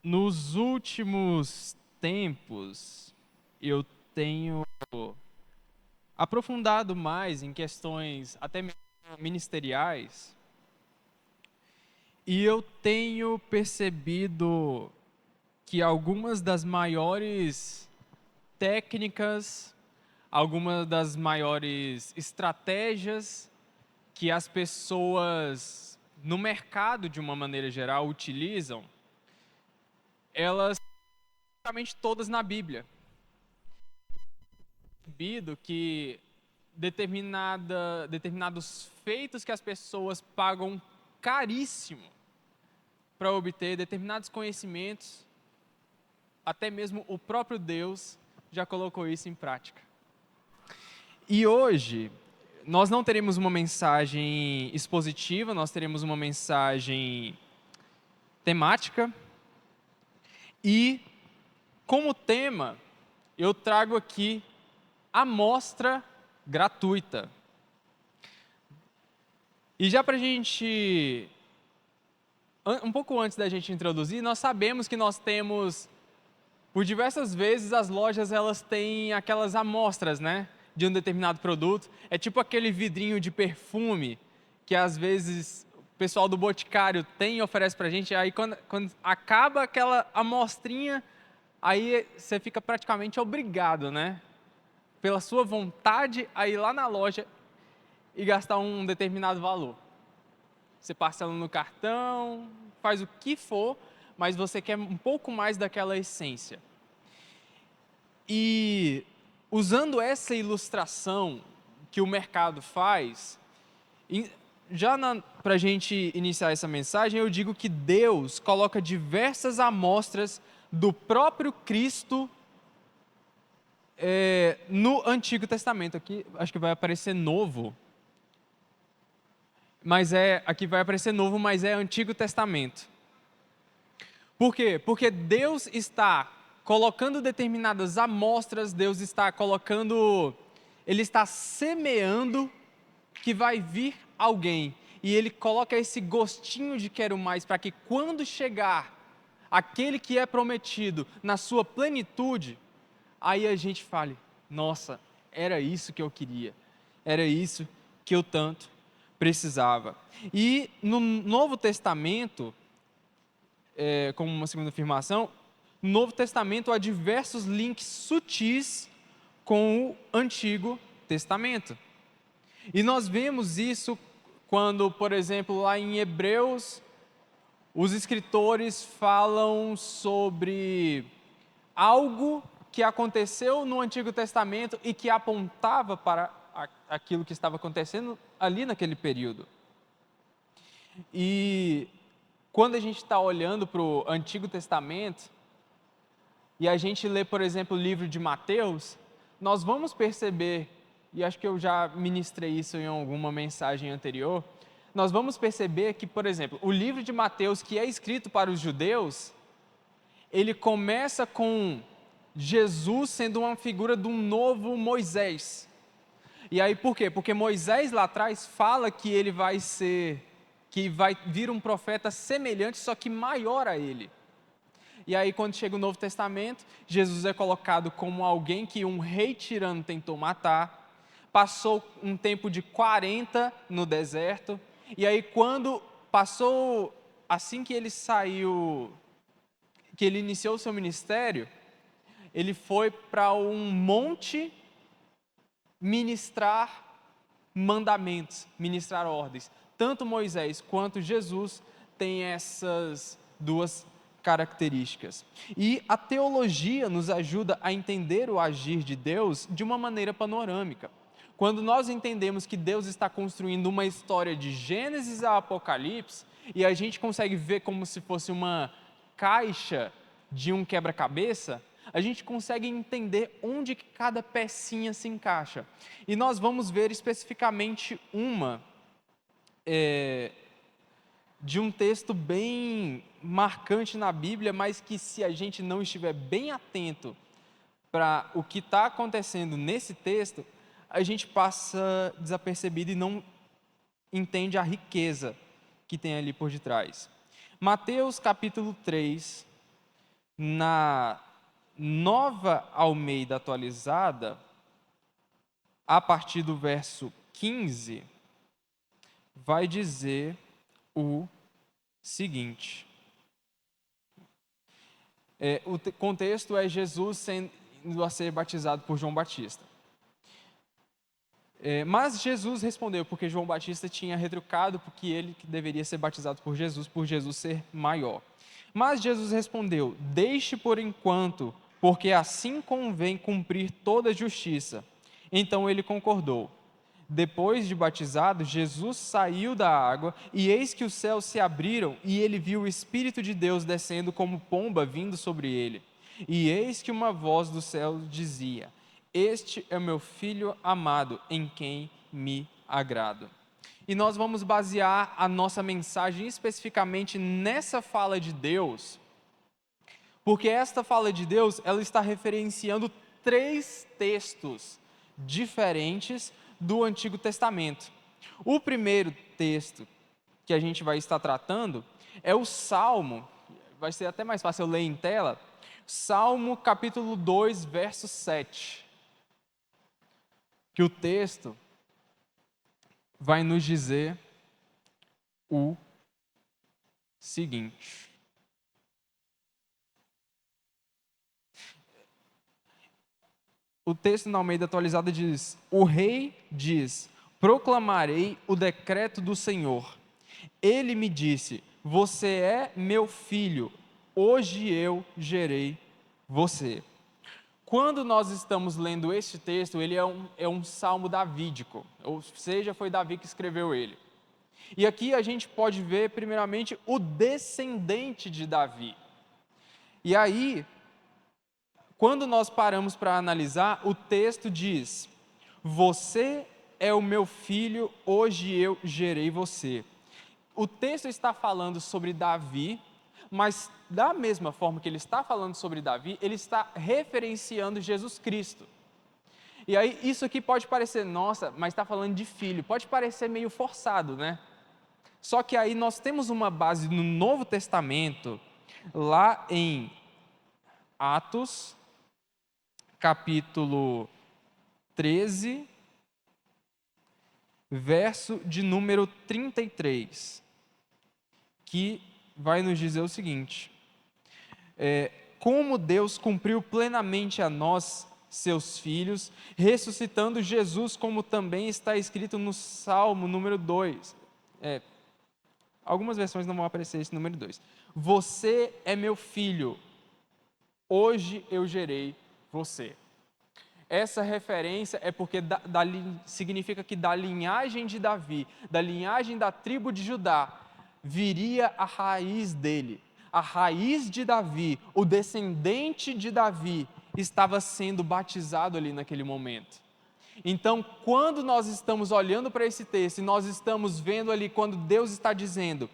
Nos últimos tempos, eu tenho aprofundado mais em questões até mesmo ministeriais e eu tenho percebido que algumas das maiores técnicas, algumas das maiores estratégias que as pessoas no mercado, de uma maneira geral, utilizam, elas praticamente todas na Bíblia. Percebido que determinados feitos que as pessoas pagam caríssimo para obter, determinados conhecimentos, até mesmo o próprio Deus já colocou isso em prática. E hoje, nós não teremos uma mensagem expositiva, nós teremos uma mensagem temática. E, como tema, eu trago aqui amostra gratuita. E já para a gente, um pouco antes da gente introduzir, nós sabemos que nós temos, por diversas vezes, as lojas elas têm aquelas amostras, né, de um determinado produto. É tipo aquele vidrinho de perfume que às vezes o pessoal do Boticário tem e oferece para a gente. Aí quando acaba aquela amostrinha, aí você fica praticamente obrigado, né, pela sua vontade a ir lá na loja e gastar um determinado valor. Você parcela no cartão, faz o que for, mas você quer um pouco mais daquela essência. E usando essa ilustração que o mercado faz, já para a gente iniciar essa mensagem, eu digo que Deus coloca diversas amostras do próprio Cristo no Antigo Testamento. Aqui acho que vai aparecer novo, aqui vai aparecer novo, mas é Antigo Testamento. Por quê? Porque Deus está colocando determinadas amostras, Deus está Ele está semeando que vai vir alguém. E Ele coloca esse gostinho de quero mais, para que quando chegar aquele que é prometido na sua plenitude, aí a gente fale, nossa, era isso que eu queria, era isso que eu tanto precisava. E no Novo Testamento, como uma segunda afirmação, no Novo Testamento há diversos links sutis com o Antigo Testamento. E nós vemos isso quando, por exemplo, lá em Hebreus, os escritores falam sobre algo que aconteceu no Antigo Testamento e que apontava para aquilo que estava acontecendo ali naquele período. E quando a gente está olhando para o Antigo Testamento e a gente lê, por exemplo, o livro de Mateus, nós vamos perceber, e acho que eu já ministrei isso em alguma mensagem anterior, nós vamos perceber que, por exemplo, o livro de Mateus, que é escrito para os judeus, ele começa com Jesus sendo uma figura de um novo Moisés. E aí por quê? Porque Moisés lá atrás fala que que vai vir um profeta semelhante, só que maior a ele. E aí quando chega o Novo Testamento, Jesus é colocado como alguém que um rei tirano tentou matar, passou um tempo de 40 no deserto, e aí quando passou, assim que ele saiu, que ele iniciou o seu ministério, ele foi para um monte ministrar mandamentos, ministrar ordens. Tanto Moisés quanto Jesus têm essas duas características. E a teologia nos ajuda a entender o agir de Deus de uma maneira panorâmica. Quando nós entendemos que Deus está construindo uma história de Gênesis a Apocalipse, e a gente consegue ver como se fosse uma caixa de um quebra-cabeça, a gente consegue entender onde que cada pecinha se encaixa. E nós vamos ver especificamente uma de um texto bem marcante na Bíblia, mas que se a gente não estiver bem atento para o que está acontecendo nesse texto, a gente passa desapercebido e não entende a riqueza que tem ali por detrás. Mateus capítulo 3, Na Nova Almeida Atualizada, a partir do verso 15, vai dizer o seguinte. O contexto é Jesus sendo a ser batizado por João Batista. Mas Jesus respondeu, porque João Batista tinha retrucado, porque ele que deveria ser batizado por Jesus ser maior. Mas Jesus respondeu: deixe por enquanto, porque assim convém cumprir toda a justiça. Então ele concordou. Depois de batizado, Jesus saiu da água, e eis que os céus se abriram, e ele viu o Espírito de Deus descendo como pomba vindo sobre ele. E eis que uma voz do céu dizia: este é o meu filho amado, em quem me agrado. E nós vamos basear a nossa mensagem especificamente nessa fala de Deus, porque esta fala de Deus, ela está referenciando 3 textos diferentes do Antigo Testamento. O primeiro texto que a gente vai estar tratando é o Salmo, vai ser até mais fácil eu ler em tela, Salmo capítulo 2, verso 7. Que o texto vai nos dizer o seguinte. O texto na Almeida Atualizada diz: o rei diz, proclamarei o decreto do Senhor. Ele me disse, você é meu filho, hoje eu gerei você. Quando nós estamos lendo este texto, ele é um salmo davídico, ou seja, foi Davi que escreveu ele. E aqui a gente pode ver, primeiramente, o descendente de Davi. E aí, quando nós paramos para analisar, o texto diz: você é o meu filho, hoje eu gerei você. O texto está falando sobre Davi, mas da mesma forma que ele está falando sobre Davi, ele está referenciando Jesus Cristo. E aí, isso aqui pode parecer, nossa, mas está falando de filho, pode parecer meio forçado, né? Só que aí nós temos uma base no Novo Testamento, lá em Atos, capítulo 13, verso de número 33, que vai nos dizer o seguinte: como Deus cumpriu plenamente a nós, seus filhos, ressuscitando Jesus, como também está escrito no Salmo número 2. Algumas versões não vão aparecer esse número 2. Você é meu filho, hoje eu gerei você. Essa referência é porque significa que da linhagem de Davi, da linhagem da tribo de Judá, viria a raiz dele. A raiz de Davi, o descendente de Davi, estava sendo batizado ali naquele momento. Então, quando nós estamos olhando para esse texto e nós estamos vendo ali, quando Deus está dizendo,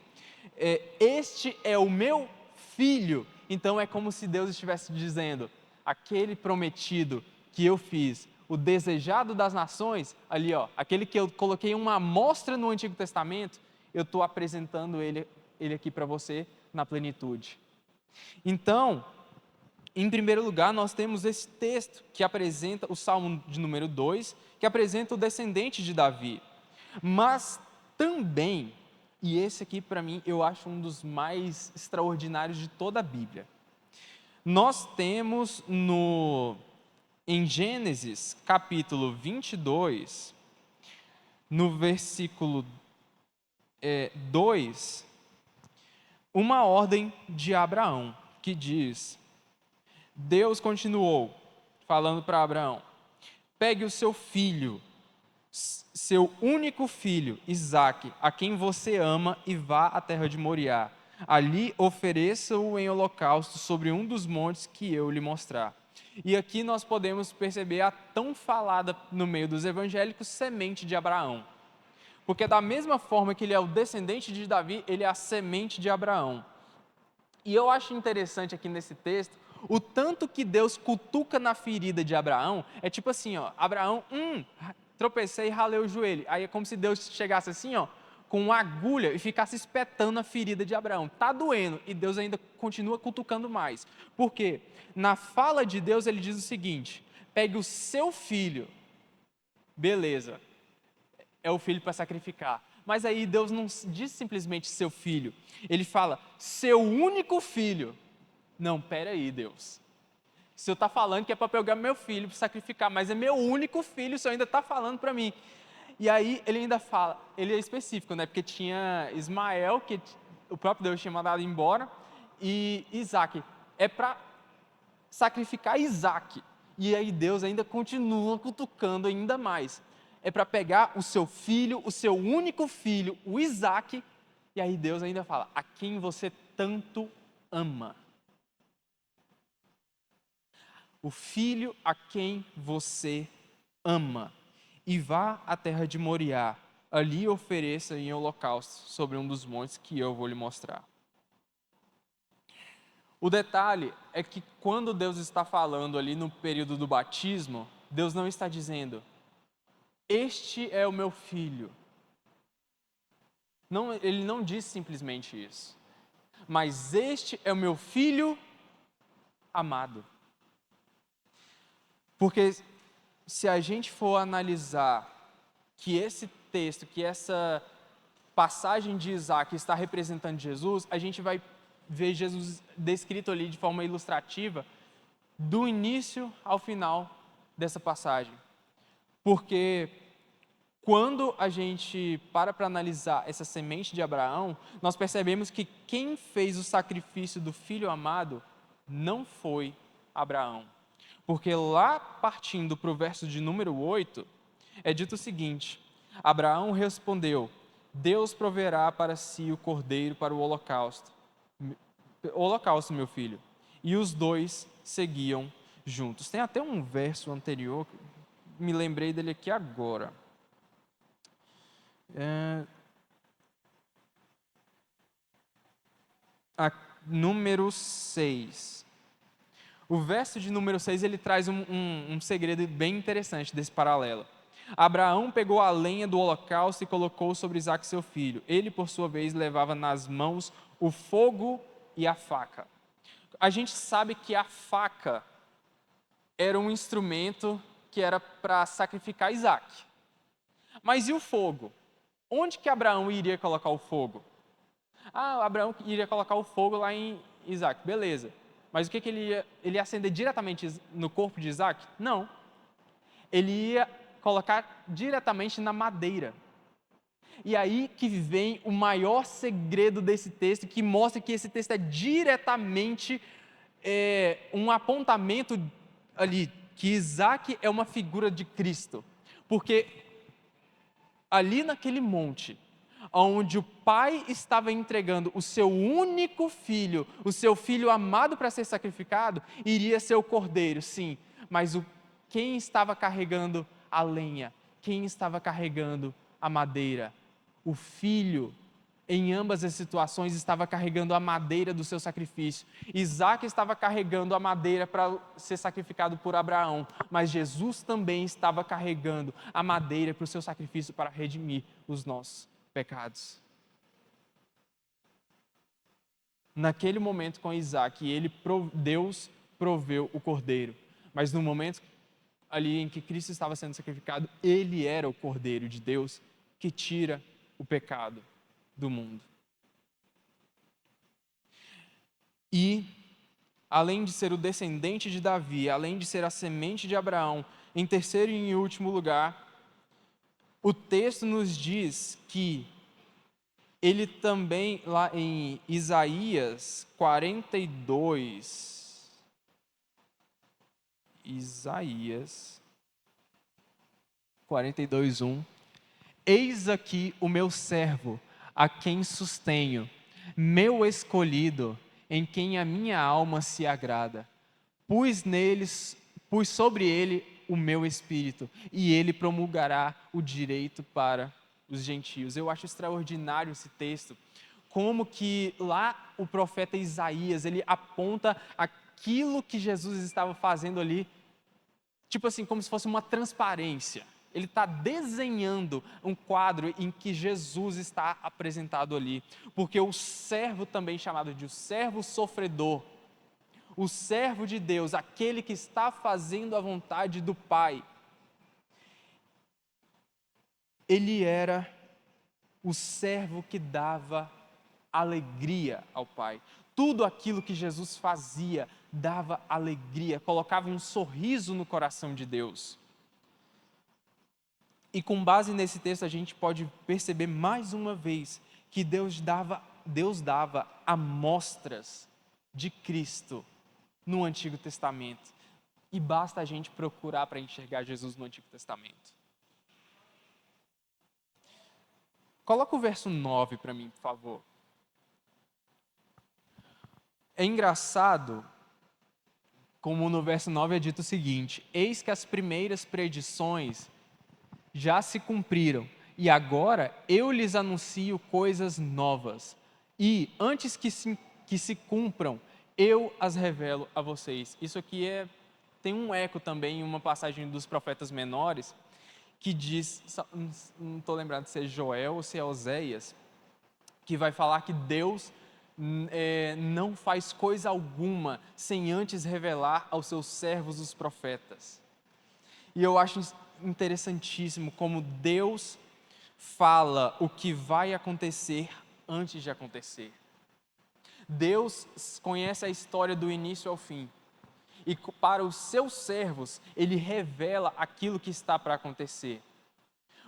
este é o meu filho, então é como se Deus estivesse dizendo, aquele prometido que eu fiz, o desejado das nações, ali ó, aquele que eu coloquei uma amostra no Antigo Testamento, eu estou apresentando ele aqui para você na plenitude. Então, em primeiro lugar, nós temos esse texto que apresenta o Salmo de número 2, que apresenta o descendente de Davi. Mas também, e esse aqui para mim eu acho um dos mais extraordinários de toda a Bíblia, nós temos em Gênesis capítulo 22, no versículo 2, uma ordem de Abraão, que diz: Deus continuou falando para Abraão: pegue o seu filho, seu único filho, Isaque, a quem você ama, e vá à terra de Moriá. Ali ofereça-o em holocausto sobre um dos montes que eu lhe mostrar. E aqui nós podemos perceber a tão falada no meio dos evangélicos semente de Abraão. Porque da mesma forma que ele é o descendente de Davi, ele é a semente de Abraão. E eu acho interessante aqui nesse texto, o tanto que Deus cutuca na ferida de Abraão, é tipo assim, ó, Abraão, tropecei e ralei o joelho. Aí é como se Deus chegasse assim, ó, com uma agulha e ficasse espetando a ferida de Abraão. Está doendo, e Deus ainda continua cutucando mais. Por quê? Na fala de Deus ele diz o seguinte: pegue o seu filho, beleza, é o filho para sacrificar. Mas aí Deus não diz simplesmente seu filho, ele fala seu único filho. Não, peraí, Deus. O Senhor está falando que é para pegar meu filho para sacrificar, mas é meu único filho, o Senhor ainda está falando para mim. E aí ele ainda fala, ele é específico, né? Porque tinha Ismael, que o próprio Deus tinha mandado embora, e Isaac. É para sacrificar Isaac. E aí Deus ainda continua cutucando ainda mais. É para pegar o seu filho, o seu único filho, o Isaac, e aí Deus ainda fala, a quem você tanto ama. O filho a quem você ama. E vá à terra de Moriá, ali ofereça em holocausto sobre um dos montes que eu vou lhe mostrar. O detalhe é que quando Deus está falando ali no período do batismo, Deus não está dizendo, este é o meu filho. Não, ele não diz simplesmente isso. Mas este é o meu filho amado. Porque se a gente for analisar que esse texto, que essa passagem de Isaac está representando Jesus, a gente vai ver Jesus descrito ali de forma ilustrativa do início ao final dessa passagem. Porque quando a gente para analisar essa semente de Abraão, nós percebemos que quem fez o sacrifício do filho amado não foi Abraão. Porque lá, partindo para o verso de número 8, é dito o seguinte: Abraão respondeu, Deus proverá para si o cordeiro para o holocausto. Holocausto, meu filho. E os dois seguiam juntos. Tem até um verso anterior, me lembrei dele aqui agora. Número 6. O verso de número 6, ele traz um segredo bem interessante desse paralelo. Abraão pegou a lenha do holocausto e colocou sobre Isaque seu filho. Ele, por sua vez, levava nas mãos o fogo e a faca. A gente sabe que a faca era um instrumento que era para sacrificar Isaque. Mas e o fogo? Onde que Abraão iria colocar o fogo? Abraão iria colocar o fogo lá em Isaque, beleza. Mas o que ele ia acender diretamente no corpo de Isaac? Não. Ele ia colocar diretamente na madeira. E aí que vem o maior segredo desse texto, que mostra que esse texto é diretamente um apontamento ali, que Isaac é uma figura de Cristo. Porque ali naquele monte, onde o pai estava entregando o seu único filho, o seu filho amado para ser sacrificado, iria ser o cordeiro, sim, mas quem estava carregando a lenha? Quem estava carregando a madeira? O filho, em ambas as situações, estava carregando a madeira do seu sacrifício. Isaac estava carregando a madeira para ser sacrificado por Abraão, mas Jesus também estava carregando a madeira para o seu sacrifício para redimir os nossos pecados. Naquele momento com Isaac, Deus proveu o cordeiro, mas no momento ali em que Cristo estava sendo sacrificado, ele era o cordeiro de Deus que tira o pecado do mundo. E, além de ser o descendente de Davi, além de ser a semente de Abraão, em terceiro e em último lugar, o texto nos diz que ele também, lá em Isaías 42, Isaías 42:1, eis aqui o meu servo, a quem sustenho, meu escolhido, em quem a minha alma se agrada. Pus sobre ele o meu espírito, e ele promulgará o direito para os gentios. Eu acho extraordinário esse texto, como que lá o profeta Isaías, ele aponta aquilo que Jesus estava fazendo ali, tipo assim, como se fosse uma transparência. Ele está desenhando um quadro em que Jesus está apresentado ali. Porque o servo, também chamado de o servo sofredor, o servo de Deus, aquele que está fazendo a vontade do Pai, ele era o servo que dava alegria ao Pai. Tudo aquilo que Jesus fazia dava alegria, colocava um sorriso no coração de Deus. E com base nesse texto a gente pode perceber mais uma vez que Deus dava amostras de Cristo no Antigo Testamento. E basta a gente procurar para enxergar Jesus no Antigo Testamento. Coloca o verso 9 para mim, por favor. É engraçado como no verso 9 é dito o seguinte: eis que as primeiras predições já se cumpriram, e agora eu lhes anuncio coisas novas, e antes que se cumpram, eu as revelo a vocês. Isso aqui tem um eco também em uma passagem dos profetas menores, que diz, não estou lembrado se é Joel ou se é Oséias, que vai falar que Deus não faz coisa alguma sem antes revelar aos seus servos os profetas. E eu acho interessantíssimo como Deus fala o que vai acontecer antes de acontecer. Deus conhece a história do início ao fim. E para os seus servos, Ele revela aquilo que está para acontecer.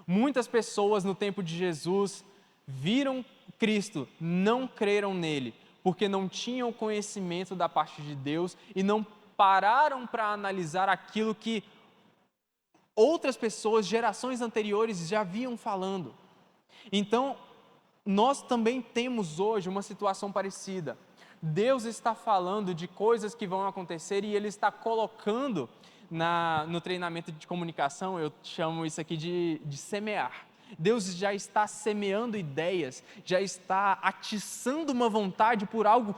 Muitas pessoas no tempo de Jesus viram Cristo, não creram nele, porque não tinham conhecimento da parte de Deus e não pararam para analisar aquilo que outras pessoas, gerações anteriores, já vinham falando. Então, nós também temos hoje uma situação parecida. Deus está falando de coisas que vão acontecer e Ele está colocando no treinamento de comunicação, eu chamo isso aqui de semear. Deus já está semeando ideias, já está atiçando uma vontade por algo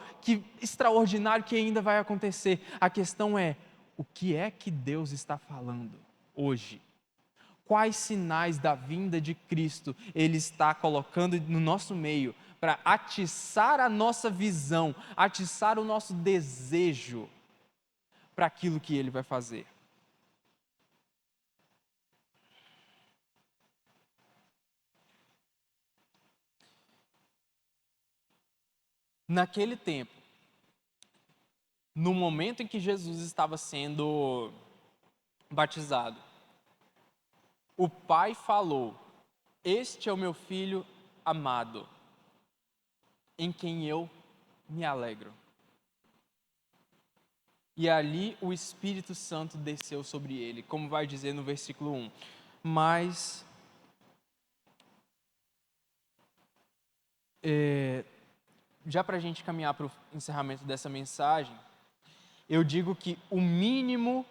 extraordinário que ainda vai acontecer. A questão é, o que é que Deus está falando hoje? Quais sinais da vinda de Cristo Ele está colocando no nosso meio para atiçar a nossa visão, atiçar o nosso desejo para aquilo que Ele vai fazer? Naquele tempo, no momento em que Jesus estava sendo batizado, o Pai falou: este é o meu Filho amado, em quem eu me alegro. E ali o Espírito Santo desceu sobre ele, como vai dizer no versículo 1. Mas, já para a gente caminhar para o encerramento dessa mensagem, eu digo que o mínimo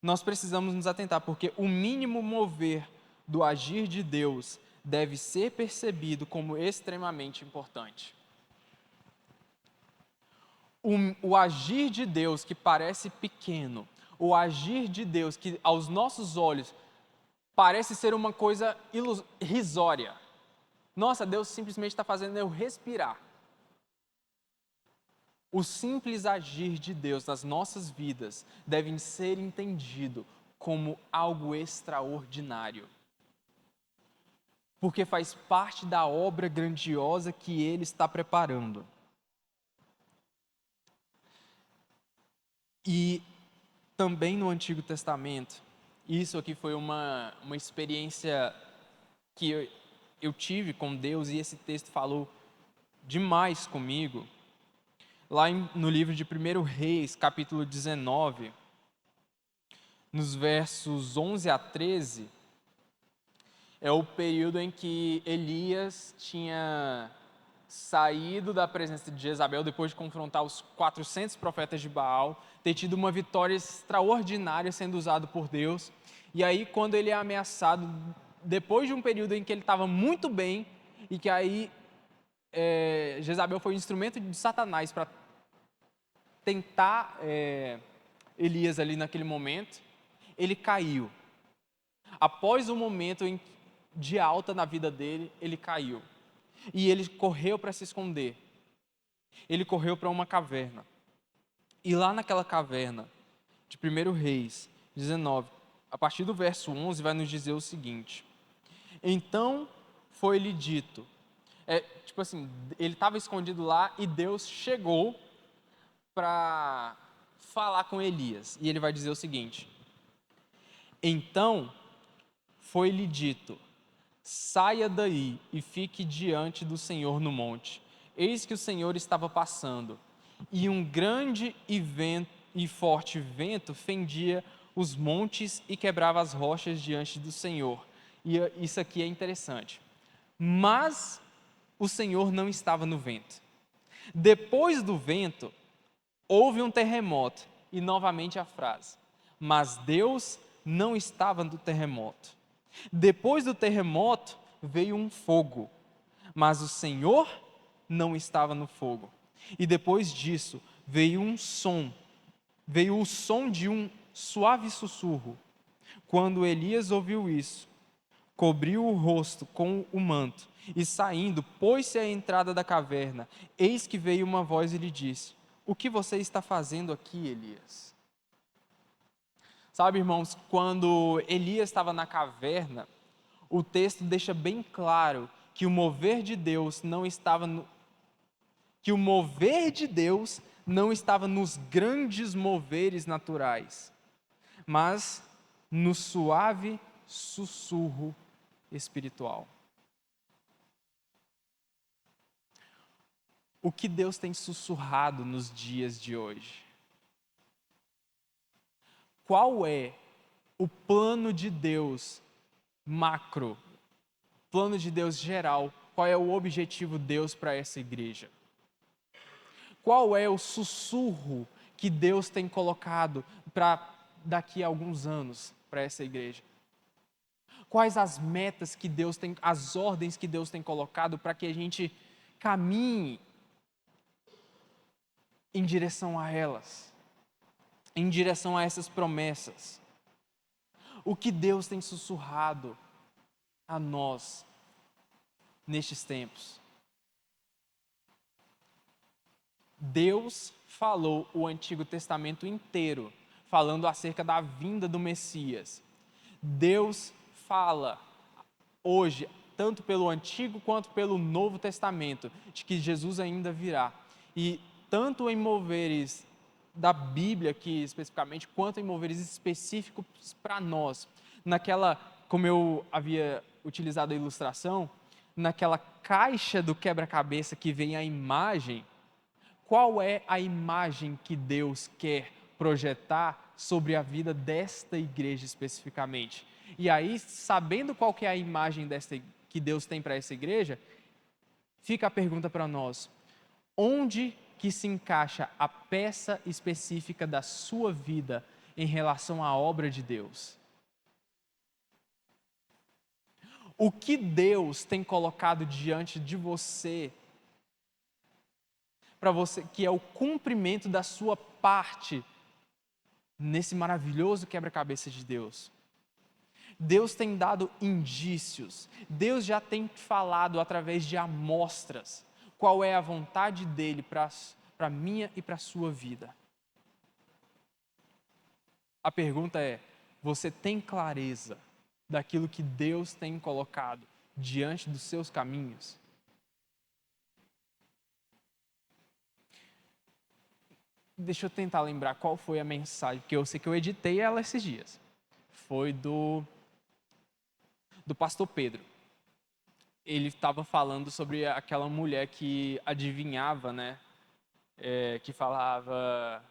nós precisamos nos atentar, porque o mínimo mover do agir de Deus deve ser percebido como extremamente importante. O agir de Deus que parece pequeno, o agir de Deus que aos nossos olhos parece ser uma coisa irrisória. Nossa, Deus simplesmente está fazendo eu respirar. O simples agir de Deus nas nossas vidas deve ser entendido como algo extraordinário. Porque faz parte da obra grandiosa que Ele está preparando. E também no Antigo Testamento, isso aqui foi uma experiência que eu tive com Deus e esse texto falou demais comigo. Lá no livro de 1 Reis, capítulo 19, nos versos 11 a 13, é o período em que Elias tinha saído da presença de Jezabel depois de confrontar os 400 profetas de Baal, ter tido uma vitória extraordinária sendo usado por Deus. E aí, quando ele é ameaçado, depois de um período em que ele estava muito bem, e que aí Jezabel foi um instrumento de Satanás para tentar Elias ali naquele momento, ele caiu. Após um momento de alta na vida dele, ele caiu. E ele correu para se esconder. Ele correu para uma caverna. E lá naquela caverna, de 1 Reis 19, a partir do verso 11, vai nos dizer o seguinte: então foi-lhe dito, tipo assim, ele estava escondido lá e Deus chegou para falar com Elias. E ele vai dizer o seguinte: então foi-lhe dito, saia daí e fique diante do Senhor no monte. Eis que o Senhor estava passando, e um grande e forte vento fendia os montes e quebrava as rochas diante do Senhor. E isso aqui é interessante. Mas o Senhor não estava no vento. Depois do vento, houve um terremoto, e novamente a frase: mas Deus não estava no terremoto. Depois do terremoto, veio um fogo, mas o Senhor não estava no fogo. E depois disso, veio o som de um suave sussurro. Quando Elias ouviu isso, cobriu o rosto com o manto, e saindo, pôs-se à entrada da caverna. Eis que veio uma voz e lhe disse: o que você está fazendo aqui, Elias? Sabe, irmãos, quando Elias estava na caverna, o texto deixa bem claro que o mover de Deus não estava nos grandes moveres naturais, mas no suave sussurro espiritual. O que Deus tem sussurrado nos dias de hoje? Qual é o plano de Deus macro, plano de Deus geral? Qual é o objetivo de Deus para essa igreja? Qual é o sussurro que Deus tem colocado para daqui a alguns anos para essa igreja? Quais as metas que Deus tem, as ordens que Deus tem colocado para que a gente caminhe em direção a elas, em direção a essas promessas? O que Deus tem sussurrado a nós nestes tempos? Deus falou o Antigo Testamento inteiro, falando acerca da vinda do Messias. Deus fala hoje, tanto pelo Antigo quanto pelo Novo Testamento, de que Jesus ainda virá. E tanto em moveres da Bíblia aqui especificamente, quanto em moveres específicos para nós. Naquela, como eu havia utilizado a ilustração, naquela caixa do quebra-cabeça que vem a imagem, qual é a imagem que Deus quer projetar sobre a vida desta igreja especificamente? E aí, sabendo qual que é a imagem que Deus tem para essa igreja, fica a pergunta para nós: onde que se encaixa a peça específica da sua vida em relação à obra de Deus? O que Deus tem colocado diante de você, para você, que é o cumprimento da sua parte nesse maravilhoso quebra-cabeça de Deus? Deus tem dado indícios, Deus já tem falado através de amostras qual é a vontade dele para a minha e para a sua vida. A pergunta é: você tem clareza daquilo que Deus tem colocado diante dos seus caminhos? Deixa eu tentar lembrar qual foi a mensagem, porque eu sei que eu editei ela esses dias. Foi do pastor Pedro. Ele estava falando sobre aquela mulher que adivinhava, né? Que falava,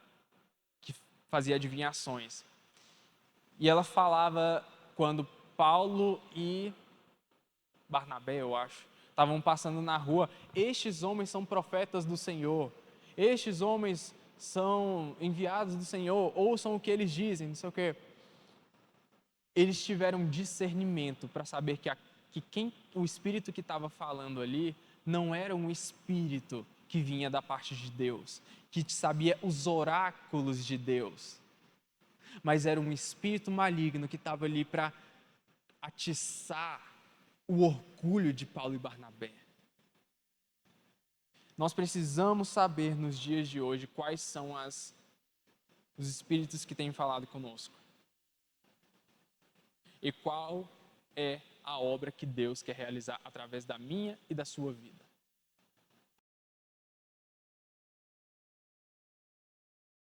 que fazia adivinhações. E ela falava quando Paulo e Barnabé, eu acho, estavam passando na rua: estes homens são profetas do Senhor, estes homens são enviados do Senhor, ouçam o que eles dizem, não sei o quê. Eles tiveram discernimento para saber que o espírito que estava falando ali não era um espírito que vinha da parte de Deus, que sabia os oráculos de Deus, mas era um espírito maligno que estava ali para atiçar o orgulho de Paulo e Barnabé. Nós precisamos saber nos dias de hoje quais são os espíritos que têm falado conosco. E qual é a obra que Deus quer realizar através da minha e da sua vida.